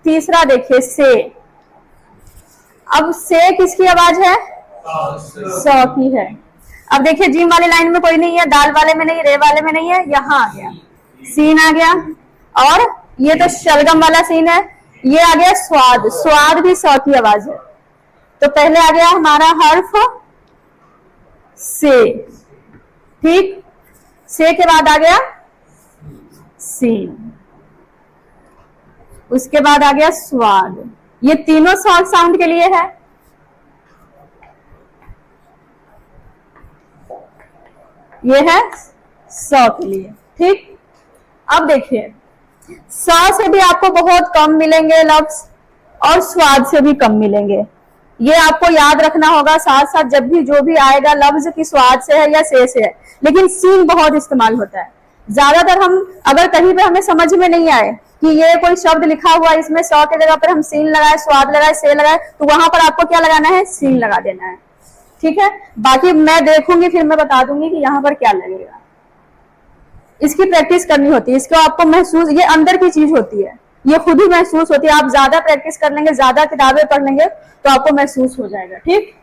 तीसरा देखिए से। अब से किसकी आवाज है? सौ की है। अब देखिए जीम वाले लाइन में कोई नहीं है, दाल वाले में नहीं, रे वाले में नहीं है, यहाँ आ गया सीन आ गया। और ये तो शलगम वाला सीन है, ये आ गया स्वाद। स्वाद भी सौ की आवाज है। तो पहले आ गया हमारा हर्फ से, ठीक। से के बाद आ गया सीन, उसके बाद आ गया स्वाद। ये तीनों शॉर्ट साउंड के लिए है। ये है सौ के लिए, ठीक। अब देखिए सौ से भी आपको बहुत कम मिलेंगे लफ्ज और स्वाद से भी कम मिलेंगे। ये आपको याद रखना होगा साथ साथ, जब भी जो भी आएगा लफ्ज की स्वाद से है या से है। लेकिन सीन बहुत इस्तेमाल होता है ज्यादातर। हम अगर कहीं पे हमें समझ में नहीं आए कि ये कोई शब्द लिखा हुआ है, इसमें सौ के जगह पर हम सीन लगाए, स्वाद लगाए, से लगाए, तो वहां पर आपको क्या लगाना है? सीन लगा देना है, ठीक है। बाकी मैं देखूंगी फिर मैं बता दूंगी कि यहाँ पर क्या लगेगा। इसकी प्रैक्टिस करनी होती है, इसको आपको महसूस, ये अंदर की चीज होती है, ये खुद ही महसूस होती है। आप ज्यादा प्रैक्टिस कर लेंगे, ज्यादा किताबें पढ़ लेंगे तो आपको महसूस हो जाएगा, ठीक।